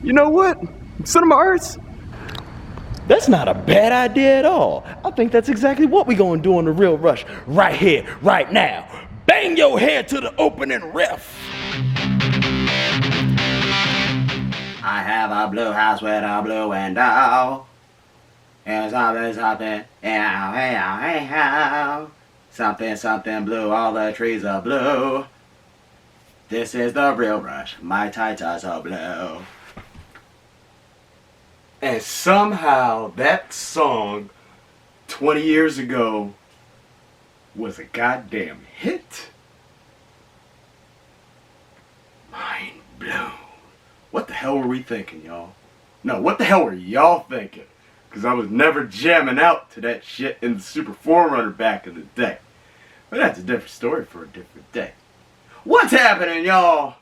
You know what? Cinema Arts? That's not a bad idea at all. I think that's exactly what we're gonna do on The Real Rush right here, right now. Bang your head to the opening riff. I have a blue house with a blue window. And something, something blue, all the trees are blue. This is The Real Rush, my tights are blue. And somehow that song 20 years ago was a goddamn hit. Mind blown. What the hell were we thinking, y'all? No, what the hell were y'all thinking? Because I was never jamming out to that shit in the Super 4Runner back in the day. But that's a different story for a different day. What's happening, y'all?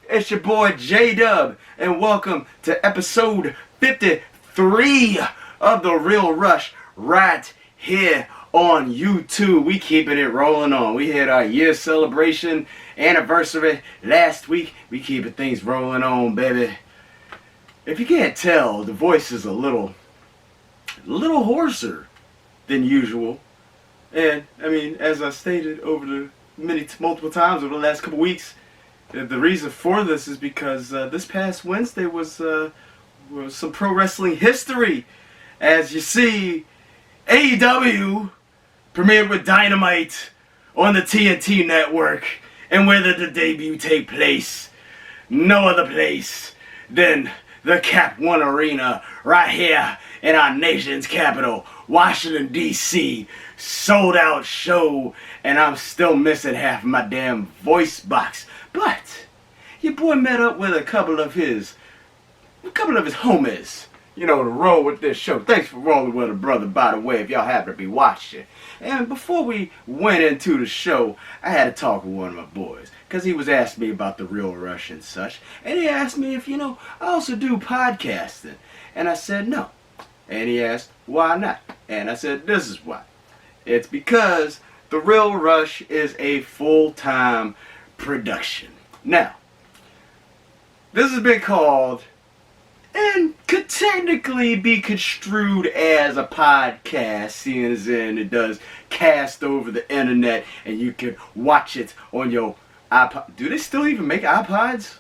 It's your boy J-Dub, and welcome to episode 53 of The Real Rush right here on YouTube. We keeping it rolling on. We had our year celebration anniversary last week. We keeping things rolling on, baby. If you can't tell, the voice is a little hoarser than usual. And, I mean, as I stated over the multiple times over the last couple weeks, the reason for this is because this past Wednesday was some pro wrestling history. As you see, AEW premiered with Dynamite on the TNT network. And where did the debut take place? No other place than the Cap One Arena right here in our nation's capital, Washington, D.C. Sold out show, and I'm still missing half of my damn voice box. But your boy met up with a couple of his homies, you know, to roll with this show. Thanks for rolling with a brother, by the way, if y'all happen to be watching. And before we went into the show, I had to talk with one of my boys, because he was asking me about The Real Rush and such. And he asked me if, I also do podcasting. And I said no. And he asked, why not? And I said, this is why. It's because The Real Rush is a full-time production. Now, this has been called, and could technically be construed as a podcast, seeing as in it does cast over the internet and you can watch it on your iPod. Do they still even make iPods?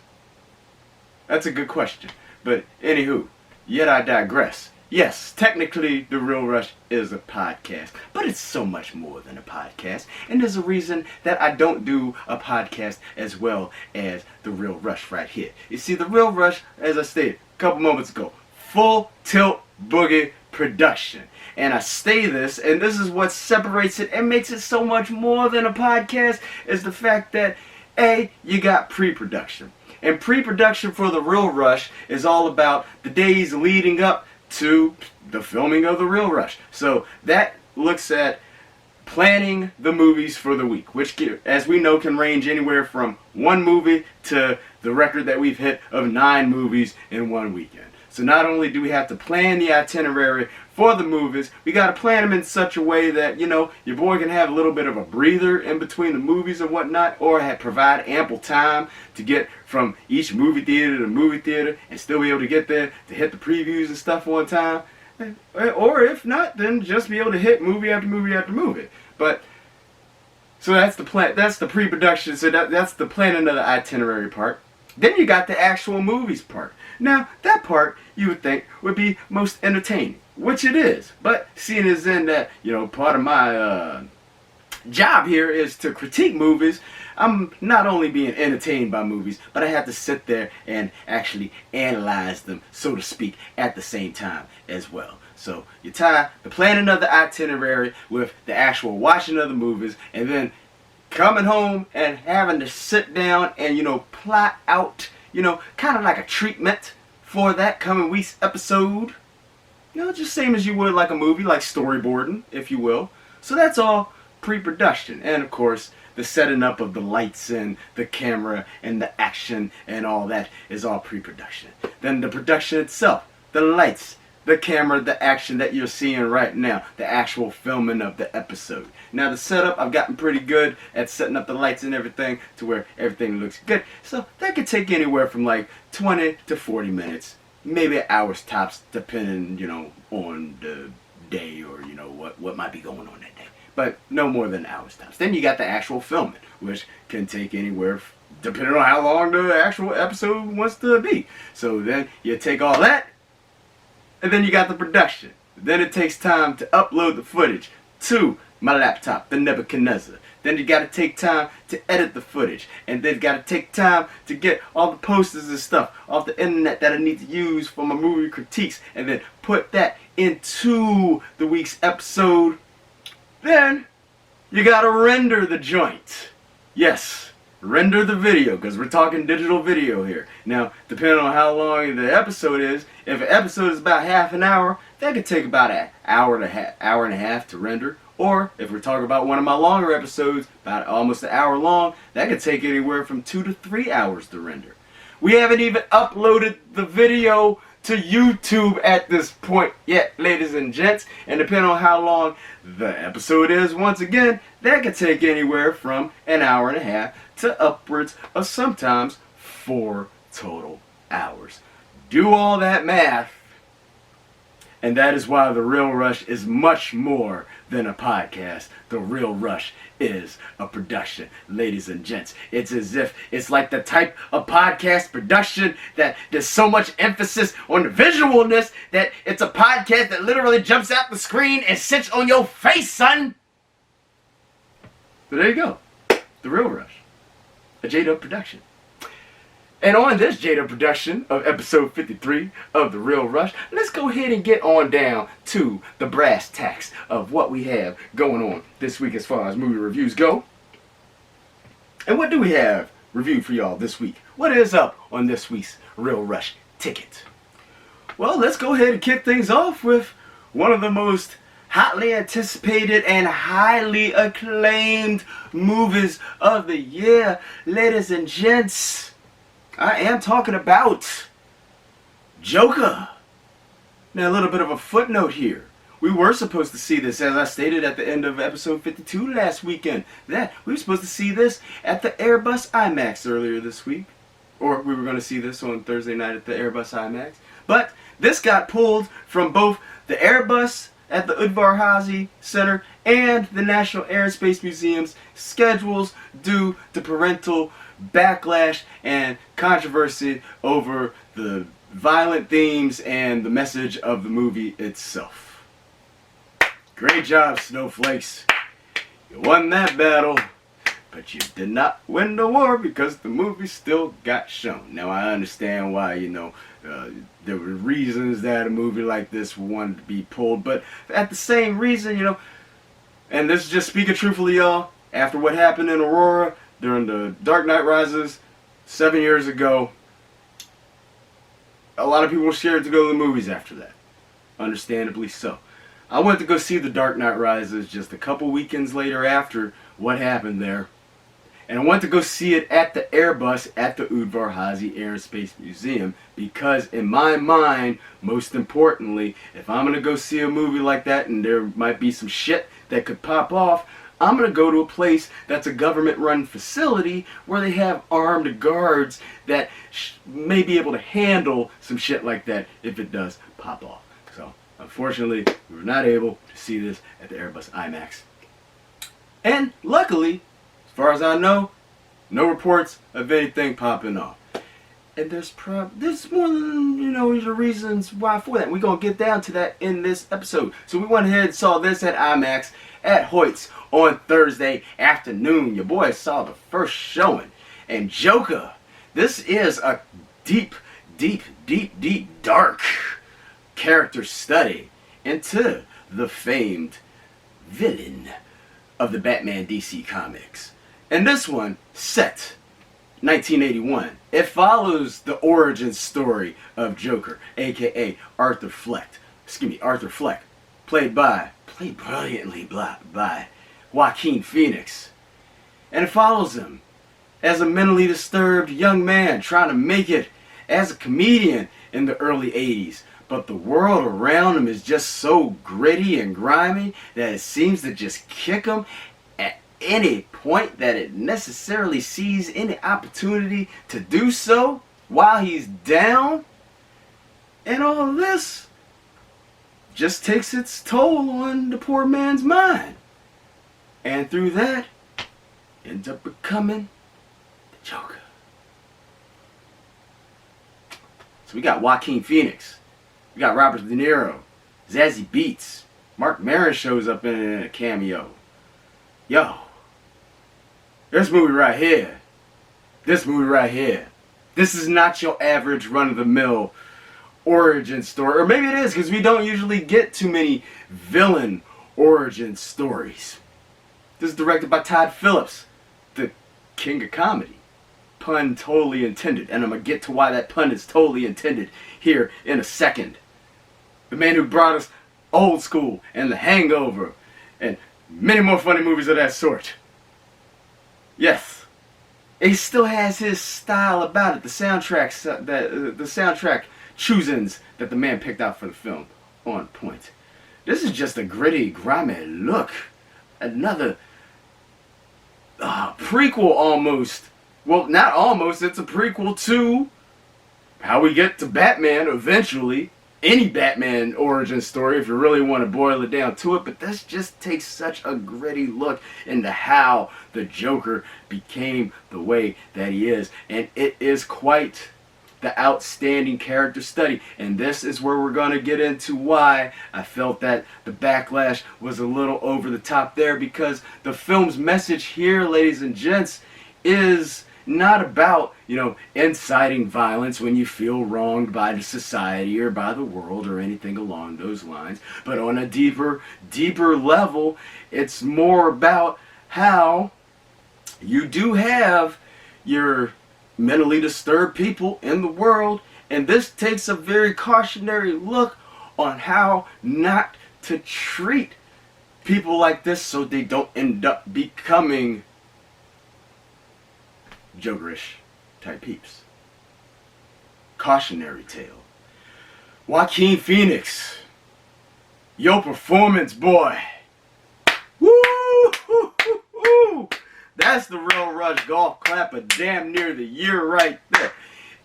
That's a good question. But anywho, yet I digress. Yes, technically The Real Rush is a podcast, but it's so much more than a podcast. And there's a reason that I don't do a podcast as well as The Real Rush right here. You see, The Real Rush, as I stated a couple moments ago, full tilt boogie production. And I say this, and this is what separates it and makes it so much more than a podcast, is the fact that, A, you got pre-production. And pre-production for The Real Rush is all about the days leading up to the filming of The Real Rush. So that looks at planning the movies for the week, which, as we know, can range anywhere from one movie to the record that we've hit of 9 movies in one weekend. So not only do we have to plan the itinerary for the movies, we got to plan them in such a way that, your boy can have a little bit of a breather in between the movies and whatnot, or provide ample time to get from each movie theater to movie theater and still be able to get there to hit the previews and stuff on time. Or if not, then just be able to hit movie after movie after movie. But so that's the plan. That's the pre-production. So that's the planning of the itinerary part. Then you got the actual movies part. Now, that part you would think would be most entertaining, which it is. But seeing as in that, part of my job here is to critique movies, I'm not only being entertained by movies, but I have to sit there and actually analyze them, so to speak, at the same time as well. So you tie the planning of the itinerary with the actual watching of the movies, and then coming home and having to sit down and, plot out, kind of like a treatment for that coming week's episode. Just same as you would like a movie, like storyboarding, if you will. So that's all pre-production. And of course, the setting up of the lights and the camera and the action and all that is all pre-production. Then the production itself, the lights, the camera, the action that you're seeing right now, the actual filming of the episode. Now the setup, I've gotten pretty good at setting up the lights and everything to where everything looks good. So that could take anywhere from like 20 to 40 minutes maybe hours tops, depending, on the day or, what might be going on that day. But no more than hours tops. Then you got the actual filming, which can take anywhere, depending on how long the actual episode wants to be. So then you take all that, and then you got the production. Then it takes time to upload the footage to my laptop, the Nebuchadnezzar. Then you got to take time to edit the footage. And then got to take time to get all the posters and stuff off the internet that I need to use for my movie critiques. And then put that into the week's episode. Then you got to render the joint. Yes, render the video, because we're talking digital video here. Now, depending on how long the episode is, if an episode is about half an hour, that could take about an hour and a half to render. Or if we're talking about one of my longer episodes, about almost an hour long, that could take anywhere from 2 to 3 hours to render. We haven't even uploaded the video to YouTube at this point yet, ladies and gents. And depending on how long the episode is, once again, that could take anywhere from an hour and a half to upwards of sometimes 4 total hours. Do all that math. And that is why The Real Rush is much more than a podcast. The Real Rush is a production, ladies and gents. It's as if it's like the type of podcast production that there's so much emphasis on the visualness that it's a podcast that literally jumps out the screen and sits on your face, son. So there you go. The Real Rush. A J-Dub production. And on this J-Dub production of episode 53 of The Real Rush, let's go ahead and get on down to the brass tacks of what we have going on this week as far as movie reviews go. And what do we have reviewed for y'all this week? What is up on this week's Real Rush ticket? Well, let's go ahead and kick things off with one of the most hotly anticipated and highly acclaimed movies of the year, ladies and gents. I am talking about Joker. Now, a little bit of a footnote here. We were supposed to see this, as I stated at the end of episode 52 last weekend, that we were supposed to see this at the Airbus IMAX earlier this week. Or we were going to see this on Thursday night at the Airbus IMAX. But this got pulled from both the Airbus at the Udvar-Hazy Center and the National Air and Space Museum's schedules due to parental backlash and controversy over the violent themes and the message of the movie itself. Great job, Snowflakes. You won that battle, but you did not win the war because the movie still got shown. Now, I understand why, there were reasons that a movie like this wanted to be pulled, but at the same reason, and this is just speaking truthfully, y'all, after what happened in Aurora during the Dark Knight Rises 7 years ago, a lot of people were scared to go to the movies after that. Understandably so. I went to go see The Dark Knight Rises just a couple weekends later after what happened there. And I went to go see it at the Airbus at the Udvar-Hazy Air and Space Museum because in my mind, most importantly, if I'm going to go see a movie like that and there might be some shit that could pop off, I'm going to go to a place that's a government-run facility where they have armed guards that may be able to handle some shit like that if it does pop off. So, unfortunately, we were not able to see this at the Airbus IMAX. And luckily, as far as I know, no reports of anything popping off. And there's more than, the reasons why for that. We're going to get down to that in this episode. So we went ahead and saw this at IMAX at Hoyt's on Thursday afternoon. Your boy saw the first showing. And Joker, this is a deep, dark character study into the famed villain of the Batman DC comics. And this one, set 1981. It follows the origin story of Joker, aka Arthur Fleck, played brilliantly by Joaquin Phoenix. And it follows him as a mentally disturbed young man trying to make it as a comedian in the early 80s. But the world around him is just so gritty and grimy that it seems to just kick him at any point that it necessarily sees any opportunity to do so while he's down. And all of this just takes its toll on the poor man's mind. And through that, ends up becoming the Joker. So we got Joaquin Phoenix. We got Robert De Niro. Zazie Beetz. Mark Maron shows up in a cameo. Yo. This movie right here. This movie right here. This is not your average run-of-the-mill origin story. Or maybe it is, because we don't usually get too many villain origin stories. This is directed by Todd Phillips, the king of comedy. Pun totally intended. And I'm going to get to why that pun is totally intended here in a second. The man who brought us Old School and The Hangover and many more funny movies of that sort. Yes. He still has his style about it. The soundtrack choosings that the man picked out for the film on point. This is just a gritty, grimy look. Another prequel almost. Well, not almost. It's a prequel to how we get to Batman eventually. Any Batman origin story, if you really want to boil it down to it. But this just takes such a gritty look into how the Joker became the way that he is. And it is quite the outstanding character study. And this is where we're going to get into why I felt that the backlash was a little over the top there. Because the film's message here, ladies and gents, is not about, inciting violence when you feel wronged by the society or by the world or anything along those lines. But on a deeper level, it's more about how you do have your mentally disturbed people in the world. And this takes a very cautionary look on how not to treat people like this so they don't end up becoming Jokerish type peeps. Cautionary tale. Joaquin Phoenix. Your performance, boy. Woo! That's the Real Rush golf clap of damn near the year right there.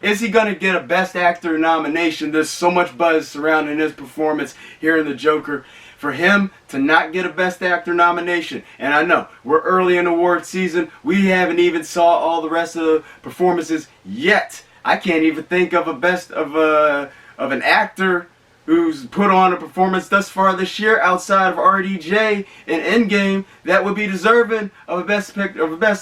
Is he going to get a Best Actor nomination? There's so much buzz surrounding his performance here in The Joker. For him to not get a Best Actor nomination, and I know we're early in award season, we haven't even saw all the rest of the performances yet. I can't even think of an actor who's put on a performance thus far this year outside of RDJ and Endgame that would be deserving of a Best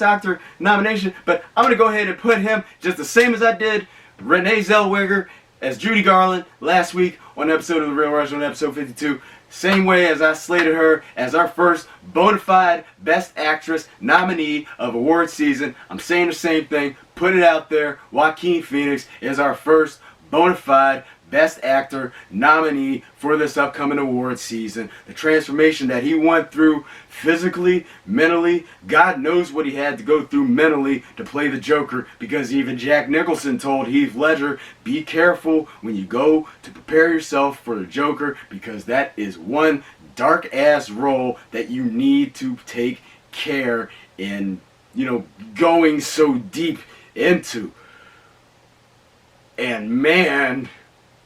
Actor nomination. But I'm gonna go ahead and put him just the same as I did Renee Zellweger as Judy Garland last week on an episode of The Real Rush on episode 52. Same way as I slated her as our first bona fide Best Actress nominee of award season. I'm saying the same thing, put it out there. Joaquin Phoenix is our first bona fide Best Actor nominee for this upcoming award season. The transformation that he went through physically, mentally, God knows what he had to go through mentally to play the Joker, because even Jack Nicholson told Heath Ledger, be careful when you go to prepare yourself for the Joker, because that is one dark ass role that you need to take care in, going so deep into. And man,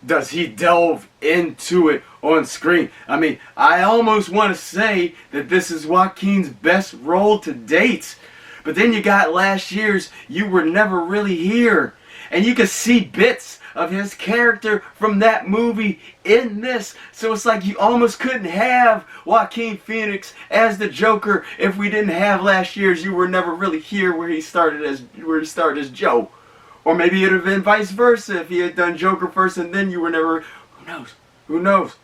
does he delve into it on screen. I mean, I almost want to say that this is Joaquin's best role to date. But then you got last year's You Were Never Really Here. And you can see bits of his character from that movie in this. So it's like you almost couldn't have Joaquin Phoenix as the Joker if we didn't have last year's You Were Never Really Here where he started as Joe. Or maybe it would have been vice versa if he had done Joker first and then You Were Never... Who knows? Who knows?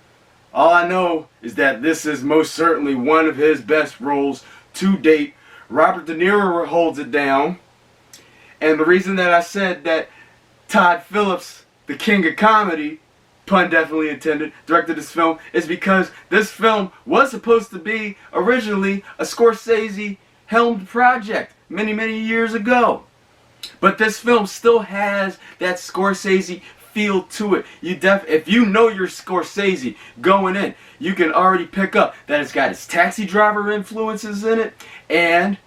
All I know is that this is most certainly one of his best roles to date. Robert De Niro holds it down. And the reason that I said that Todd Phillips, the king of comedy, pun definitely intended, directed this film is because this film was supposed to be originally a Scorsese-helmed project many, many years ago. But this film still has that Scorsese feel to it. If you know your Scorsese going in, you can already pick up that it's got its Taxi Driver influences in it, and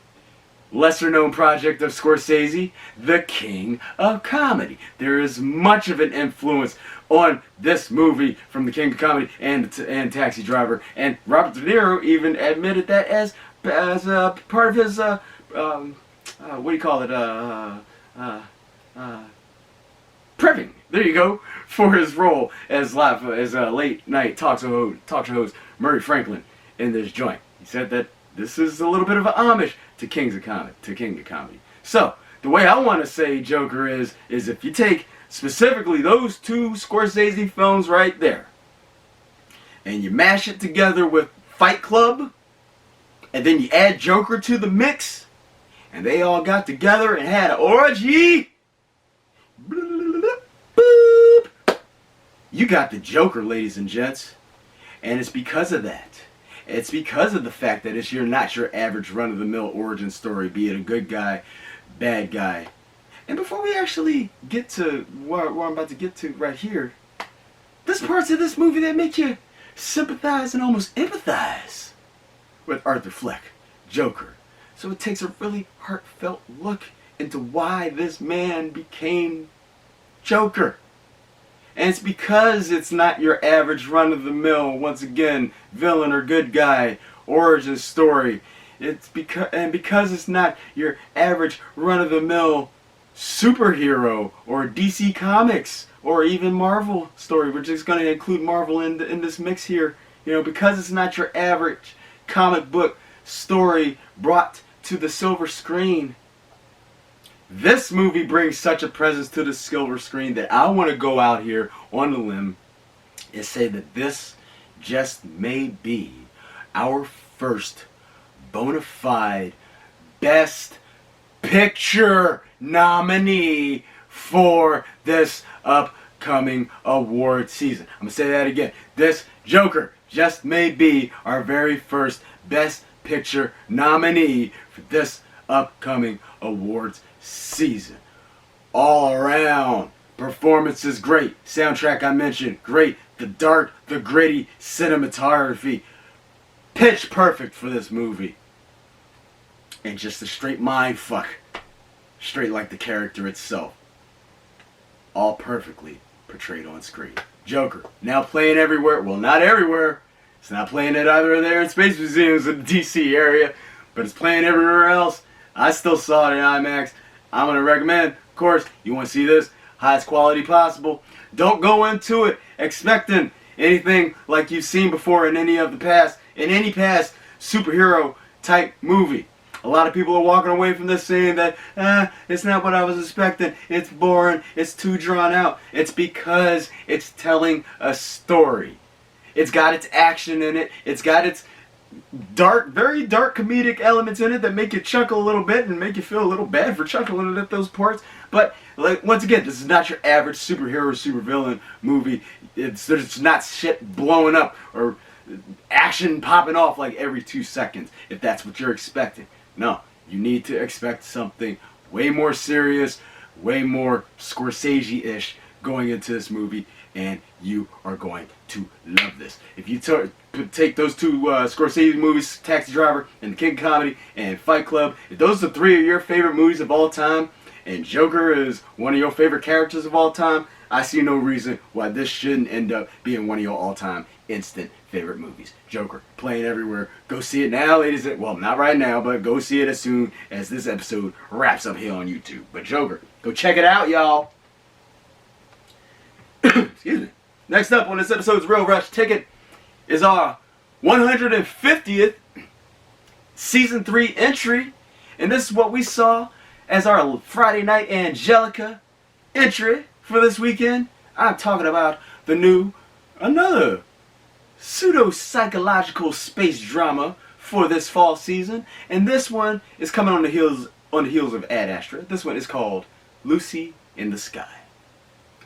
lesser known project of Scorsese, The King of Comedy. There is much of an influence on this movie from The King of Comedy and Taxi Driver, and Robert De Niro even admitted that as part of his what do you call it, prepping. There you go, for his role as late night talk show host Murray Franklin in this joint. He said that this is a little bit of an homage to King of Comedy. So the way I want to say Joker is if you take specifically those two Scorsese films right there, and you mash it together with Fight Club, and then you add Joker to the mix, and they all got together and had an orgy, you got the Joker, ladies and gents. And it's because of that. It's because of the fact that it's not your average run-of-the-mill origin story, be it a good guy, bad guy. And before we actually get to what I'm about to get to right here, there's parts of this movie that make you sympathize and almost empathize with Arthur Fleck, Joker. So it takes a really heartfelt look into why this man became Joker. And it's because it's not your average run-of-the-mill, once again, villain or good guy origin story. It's because it's not your average run-of-the-mill superhero or DC Comics or even Marvel story. We're just going to include Marvel in this mix here. You know, because it's not your average comic book story brought to the silver screen. This movie brings such a presence to the silver screen that I want to go out here on a limb and say that this just may be our first bona fide Best Picture nominee for this upcoming award season. I'm going to say that again. This Joker just may be our very first Best Picture nominee for this upcoming awards season. All around, performance is great. Soundtrack I mentioned, great. The dark, the gritty cinematography, pitch perfect for this movie. And just a straight mind fuck, straight like the character itself. All perfectly portrayed on screen. Joker, now playing everywhere. Well, not everywhere. It's not playing it either there in Space Museums in the DC area, but it's playing everywhere else. I still saw it in IMAX. I'm going to recommend, of course, you want to see this, highest quality possible. Don't go into it expecting anything like you've seen before in any past superhero type movie. A lot of people are walking away from this saying that, it's not what I was expecting, it's boring, it's too drawn out. It's because it's telling a story. It's got its action in it, it's got its very dark comedic elements in it that make you chuckle a little bit and make you feel a little bad for chuckling at those parts. But like, once again, this is not your average superhero, supervillain movie. There's not shit blowing up or action popping off like every 2 seconds, if that's what you're expecting. No, you need to expect something way more serious, way more Scorsese-ish going into this movie, and you are going to love this. If you take those two Scorsese movies, Taxi Driver and The King of Comedy and Fight Club, if those are 3 of your favorite movies of all time, and Joker is one of your favorite characters of all time, I see no reason why this shouldn't end up being one of your all-time instant favorite movies. Joker, playing everywhere. Go see it now, ladies and... Well, not right now, but go see it as soon as this episode wraps up here on YouTube. But Joker, go check it out, y'all. Excuse me. Next up on this episode's Real Rush Ticket is our 150th Season 3 entry. And this is what we saw as our Friday Night Angelica entry for this weekend. I'm talking about another pseudo-psychological space drama for this fall season. And this one is coming on the heels of Ad Astra. This one is called Lucy in the Sky.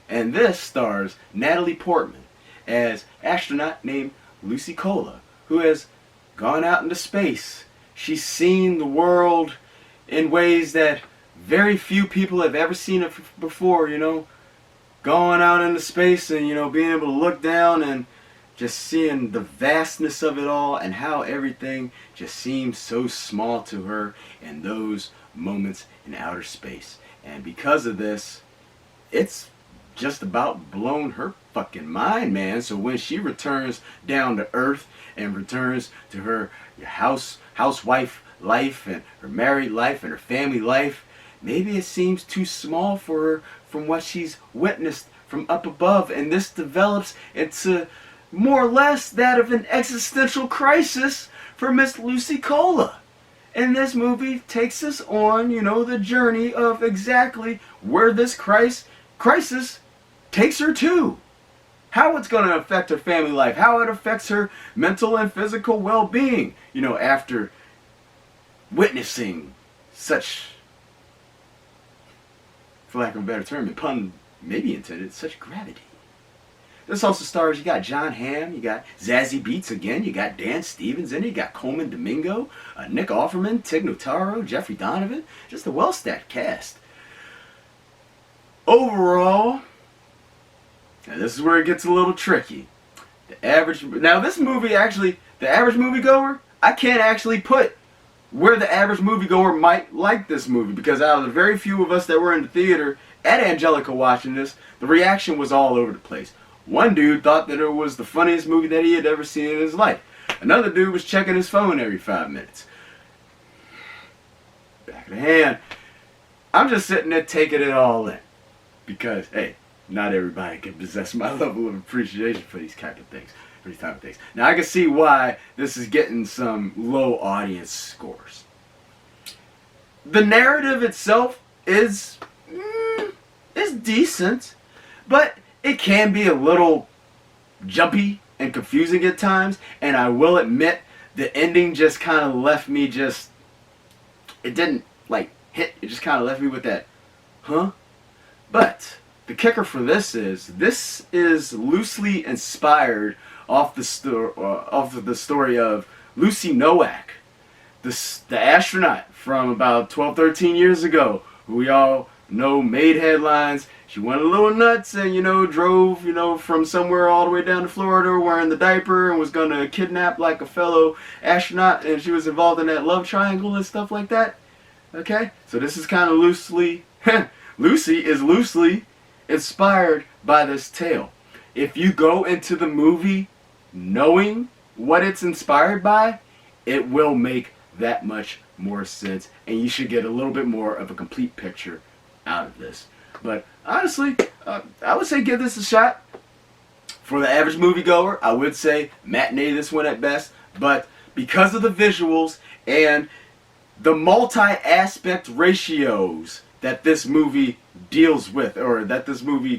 And this stars Natalie Portman as astronaut named Lucy Cola, who has gone out into space. She's seen the world in ways that very few people have ever seen it before, you know. Going out into space and, you know, being able to look down and just seeing the vastness of it all and how everything just seems so small to her in those moments in outer space. And because of this, it's just about blown her fucking mind, man. So when she returns down to earth and returns to her housewife life and her married life and her family life, maybe it seems too small for her from what she's witnessed from up above, and this develops into more or less that of an existential crisis for Miss Lucy Cola. And this movie takes us on, the journey of exactly where this crisis takes her to. How it's going to affect her family life, how it affects her mental and physical well-being, after witnessing such, for lack of a better term, and pun maybe intended, such gravity. This also stars, you got John Hamm, you got Zazie Beetz again, you got Dan Stevens in it, you got Coleman Domingo, Nick Offerman, Tig Notaro, Jeffrey Donovan, just a well-stacked cast. Overall, now this is where it gets a little tricky. The average moviegoer, I can't actually put where the average moviegoer might like this movie, because out of the very few of us that were in the theater at Angelica watching this, the reaction was all over the place. One dude thought that it was the funniest movie that he had ever seen in his life. Another dude was checking his phone every 5 minutes. Back of the hand, I'm just sitting there taking it all in. Because, hey, not everybody can possess my level of appreciation for these type of things. Now, I can see why this is getting some low audience scores. The narrative itself is decent, but it can be a little jumpy and confusing at times, and I will admit the ending just kind of left me it didn't hit, it just kind of left me with that, huh? But the kicker for this is loosely inspired off the story of Lucy Nowak, the astronaut from about 12, 13 years ago, who we all know made headlines. She went a little nuts and, drove, from somewhere all the way down to Florida wearing the diaper and was going to kidnap like a fellow astronaut, and she was involved in that love triangle and stuff like that. Okay? So this is kind of loosely, Lucy is loosely inspired by this tale. If you go into the movie knowing what it's inspired by, it will make that much more sense, and you should get a little bit more of a complete picture out of this. But honestly, I would say give this a shot. For the average moviegoer, I would say matinee this one at best. But because of the visuals and the multi-aspect ratios that this movie deals with, or that this movie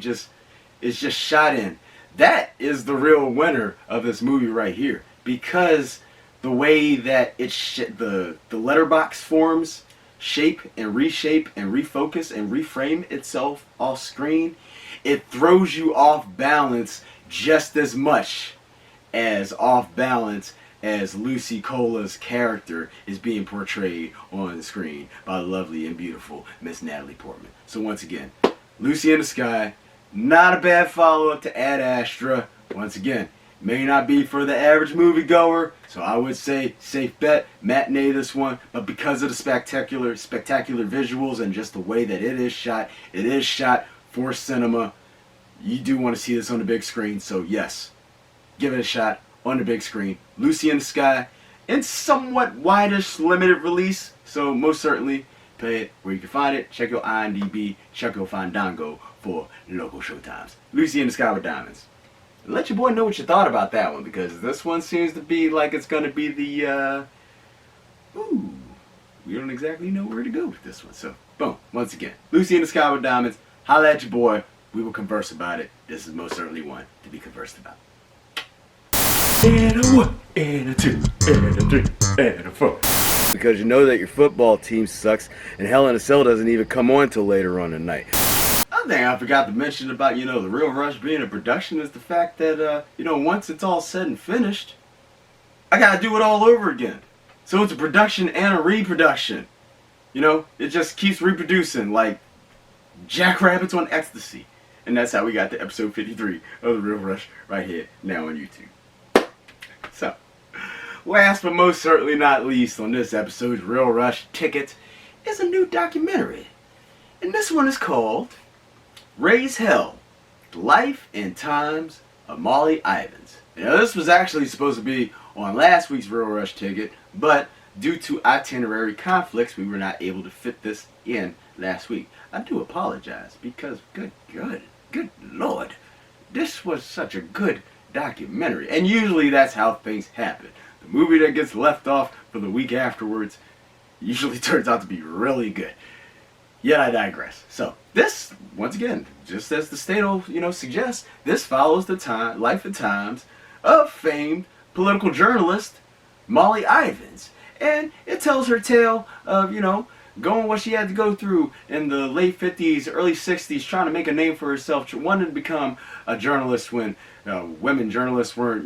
is just shot in, that is the real winner of this movie right here. Because the way that the letterbox forms shape and reshape and refocus and reframe itself off screen, it throws you off balance just as much as off balance as Lucy Cola's character is being portrayed on the screen by the lovely and beautiful Miss Natalie Portman. So once again, Lucy in the Sky, not a bad follow-up to Ad Astra. Once again, may not be for the average moviegoer, so I would say safe bet, matinee this one. But because of the spectacular visuals and just the way that it is shot for cinema. You do want to see this on the big screen, so yes, give it a shot on the big screen. Lucy in the Sky, in somewhat wideish limited release, so most certainly pay it where you can find it. Check your IMDb, check your Fandango for local showtimes. Lucy in the Sky with Diamonds. Let your boy know what you thought about that one, because this one seems to be like it's going to be the, we don't exactly know where to go with this one. So, boom, once again, Lucy in the Sky with Diamonds. Holla at your boy. We will converse about it. This is most certainly one to be conversed about. And a 1, and a 2, and a 3, and a 4. Because you know that your football team sucks, and Hell in a Cell doesn't even come on till later on tonight. Another thing I forgot to mention about, the Real Rush being a production is the fact that, once it's all said and finished, I gotta do it all over again. So it's a production and a reproduction. It just keeps reproducing like jackrabbits on ecstasy. And that's how we got to episode 53 of The Real Rush right here now on YouTube. So, last but most certainly not least on this episode's Real Rush Ticket is a new documentary. And this one is called Raise Hell, The Life and Times of Molly Ivins. Now, this was actually supposed to be on last week's Real Rush Ticket, but due to itinerary conflicts, we were not able to fit this in last week. I do apologize because, good Lord, this was such a good documentary. And usually that's how things happen. The movie that gets left off for the week afterwards usually turns out to be really good. Yet I digress. So this, once again, just as the title, suggests, this follows the life and times of famed political journalist Molly Ivins. And it tells her tale of, going what she had to go through in the late 50s, early 60s, trying to make a name for herself, wanting to become a journalist when women journalists weren't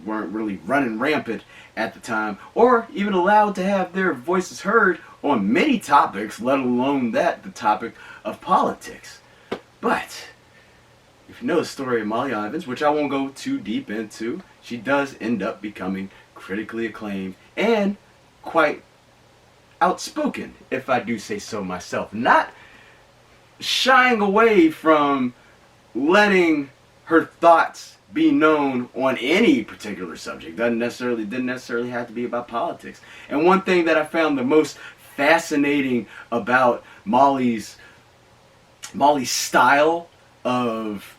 really running rampant at the time, or even allowed to have their voices heard on many topics, let alone the topic of politics. But if you know the story of Molly Ivins, which I won't go too deep into, she does end up becoming critically acclaimed and quite outspoken, if I do say so myself. Not shying away from letting her thoughts be known on any particular subject. Didn't necessarily have to be about politics. And one thing that I found the most fascinating about Molly's style of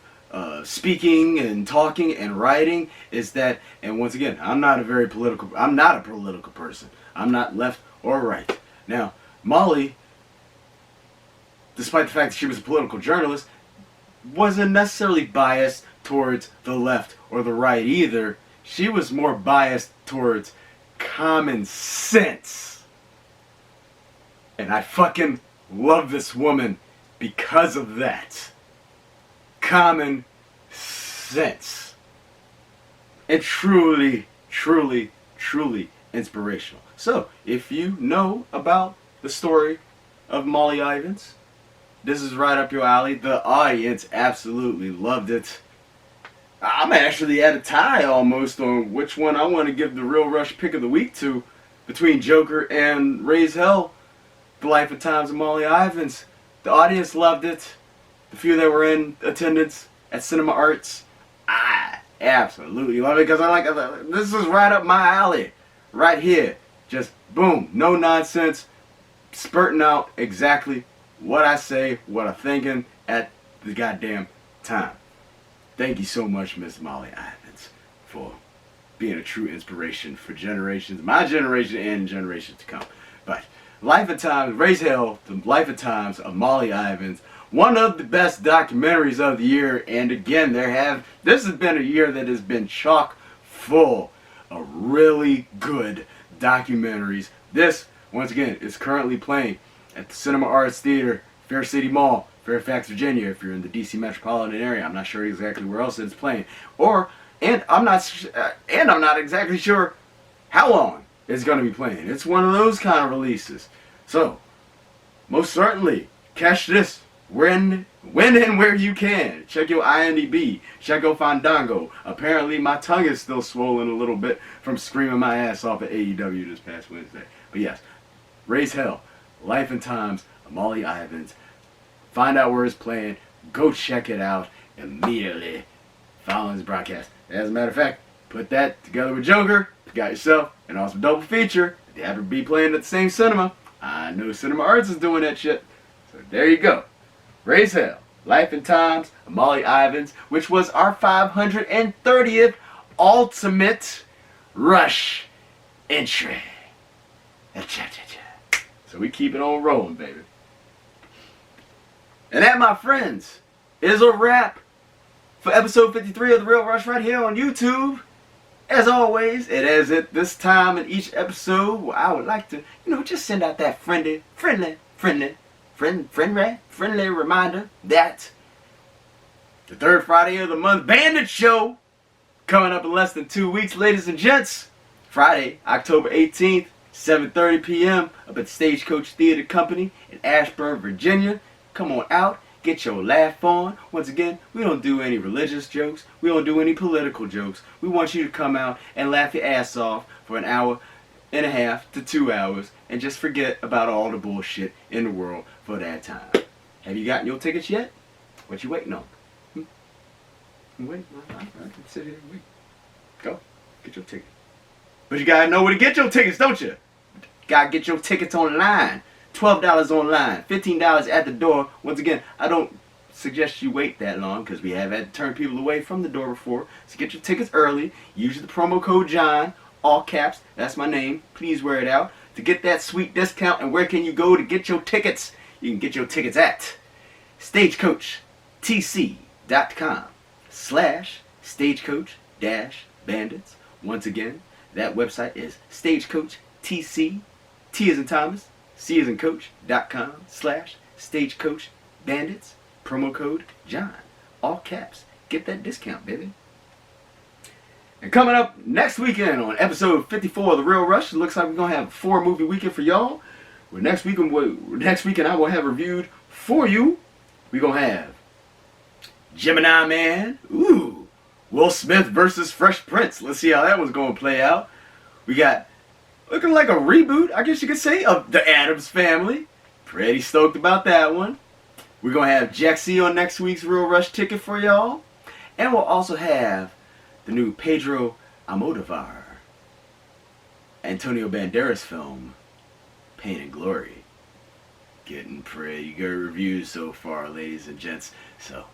speaking and talking and writing is that, and once again, I'm not a political person. I'm not left or right. Now, Molly, despite the fact that she was a political journalist, wasn't necessarily biased towards the left or the right either. She was more biased towards common sense. And I fucking love this woman because of that. Common sense. And truly inspirational. So, if you know about the story of Molly Ivins, this is right up your alley. The audience absolutely loved it. I'm actually at a tie almost on which one I want to give the Real Rush pick of the week to, between Joker and Raise Hell, The Life and Times of Molly Ivins. The audience loved it. The few that were in attendance at Cinema Arts, I absolutely love it because this is right up my alley. Right here. Just boom, no nonsense, spurting out exactly what I say, what I'm thinking at the goddamn time. Thank you so much, Miss Molly Ivins, for being a true inspiration for generations, my generation and generations to come. But Life and Times, Raise Hell, The Life and Times of Molly Ivins, one of the best documentaries of the year. And again, this has been a year that has been chock full of really good documentaries. This, once again, is currently playing at the Cinema Arts Theater, Fair City Mall, Fairfax, Virginia. If you're in the DC metropolitan area, I'm not sure exactly where else it's playing, and I'm not exactly sure how long it's going to be playing. It's one of those kind of releases. So, most certainly, catch this when and where you can. Check your IMDb. Check your Fandango. Apparently, my tongue is still swollen a little bit from screaming my ass off at AEW this past Wednesday. But yes, Raise Hell, Life and Times of Molly Ivins. Find out where it's playing. Go check it out immediately following this broadcast. As a matter of fact, put that together with Joker. You got yourself an awesome double feature. They happen to be playing at the same cinema. I know Cinema Arts is doing that shit. So there you go. Raise Hell, Life and Times of Molly Ivins, which was our 530th Ultimate Rush entry. So we keep it on rolling, baby. And that, my friends, is a wrap for episode 53 of The Real Rush right here on YouTube. As always, it is at this time in each episode where I would like to, just send out that friendly reminder that the third Friday of the month Bandit Show coming up in less than 2 weeks, ladies and gents. Friday, October 18th, 7:30 p.m. up at Stagecoach Theater Company in Ashburn, Virginia. Come on out, get your laugh on. Once again, we don't do any religious jokes. We don't do any political jokes. We want you to come out and laugh your ass off for an hour and a half to 2 hours and just forget about all the bullshit in the world for that time. Have you gotten your tickets yet? What you waiting on? Wait, I can sit here and wait. Go, get your ticket. But you gotta know where to get your tickets, don't you? Gotta get your tickets online. $12 online, $15 at the door. Once again, I don't suggest you wait that long because we have had to turn people away from the door before. So get your tickets early. Use the promo code John, all caps. That's my name. Please wear it out to get that sweet discount. And where can you go to get your tickets? You can get your tickets at stagecoachtc.com/stagecoach-bandits. Once again, that website is stagecoachtc, T as in Thomas, C as in coach.com/stagecoach-bandits. Promo code John, all caps. Get that discount, baby. And coming up next weekend on episode 54 of The Real Rush, it looks like we're going to have a 4-movie weekend for y'all. Next weekend I will have reviewed for you. We're going to have Gemini Man. Ooh. Will Smith versus Fresh Prince. Let's see how that one's going to play out. We got looking like a reboot, I guess you could say, of The Addams Family. Pretty stoked about that one. We're going to have Jaxie on next week's Real Rush ticket for y'all. And we'll also have the new Pedro Almodovar, Antonio Banderas film, Pain and Glory. Getting pretty good reviews so far, ladies and gents. So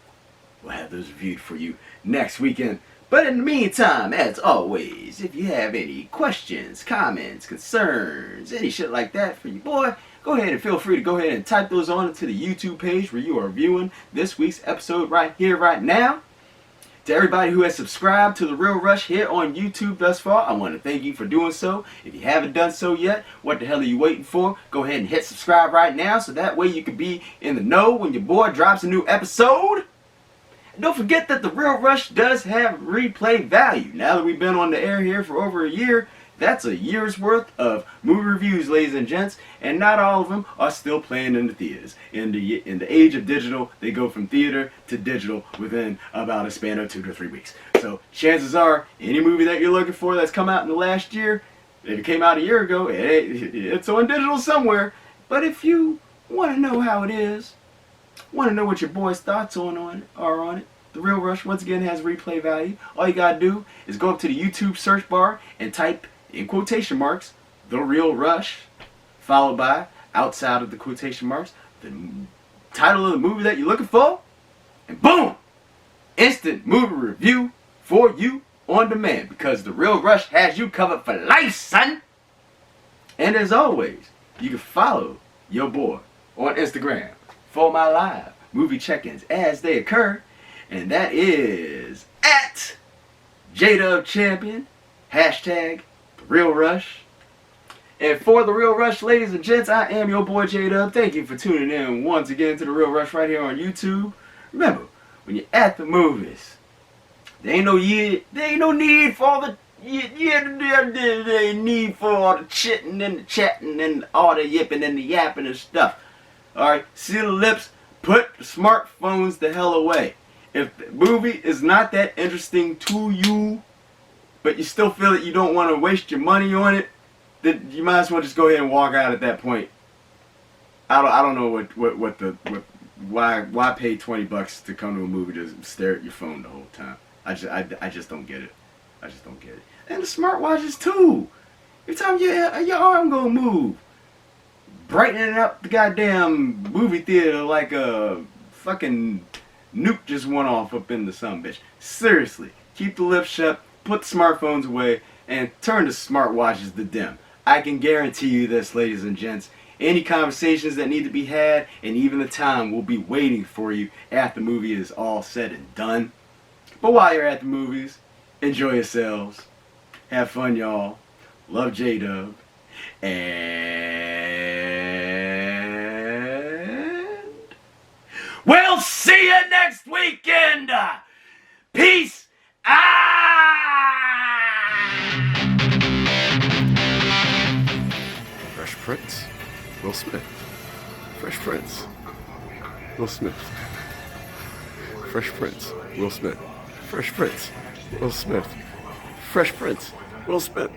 we'll have those reviewed for you next weekend. But in the meantime, as always, if you have any questions, comments, concerns, any shit like that for you, boy, go ahead and feel free to go ahead and type those on into the YouTube page where you are viewing this week's episode right here, right now. To everybody who has subscribed to The Real Rush here on YouTube thus far, I want to thank you for doing so. If you haven't done so yet, what the hell are you waiting for? Go ahead and hit subscribe right now so that way you can be in the know when your boy drops a new episode. And don't forget that The Real Rush does have replay value. Now that we've been on the air here for over a year, that's a year's worth of movie reviews, ladies and gents, and not all of them are still playing in the theaters. In the age of digital, they go from theater to digital within about a span of 2 to 3 weeks. So chances are, any movie that you're looking for that's come out in the last year, if it came out a year ago, it's on digital somewhere. But if you want to know how it is, want to know what your boy's thoughts are on it, The Real Rush once again has replay value. All you gotta do is go up to the YouTube search bar and type in quotation marks, The Real Rush, followed by, outside of the quotation marks, the title of the movie that you're looking for, and boom! Instant movie review for you on demand, because The Real Rush has you covered for life, son! And as always, you can follow your boy on Instagram for my live movie check-ins as they occur, and that is at JDubChampion, hashtag The Real Rush. And for The Real Rush, ladies and gents, I am your boy J-Dub. Thank you for tuning in once again to The Real Rush right here on YouTube. Remember, when you're at the movies, there ain't no need for all the chitting and the chatting and all the yipping and the yapping and stuff. Alright, seal the lips, put the smartphones the hell away. If the movie is not that interesting to you, but you still feel that you don't want to waste your money on it, then you might as well just go ahead and walk out at that point. I don't know why pay $20 to come to a movie to stare at your phone the whole time. I just don't get it. I just don't get it. And the smartwatches too. Every time your arm gonna move, brightening up the goddamn movie theater like a fucking nuke just went off up in the sumbitch. Seriously, keep the lips shut, put the smartphones away, and turn the smartwatches to dim. I can guarantee you this, ladies and gents. Any conversations that need to be had, and even the time, will be waiting for you after the movie is all said and done. But while you're at the movies, enjoy yourselves. Have fun, y'all. Love J-Dub. And we'll see you next weekend. Peace out. Fresh Prince, Will Smith. Fresh Prince, Will Smith. Fresh Prince, Will Smith. Fresh Prince, Will Smith. Fresh Prince, Will Smith.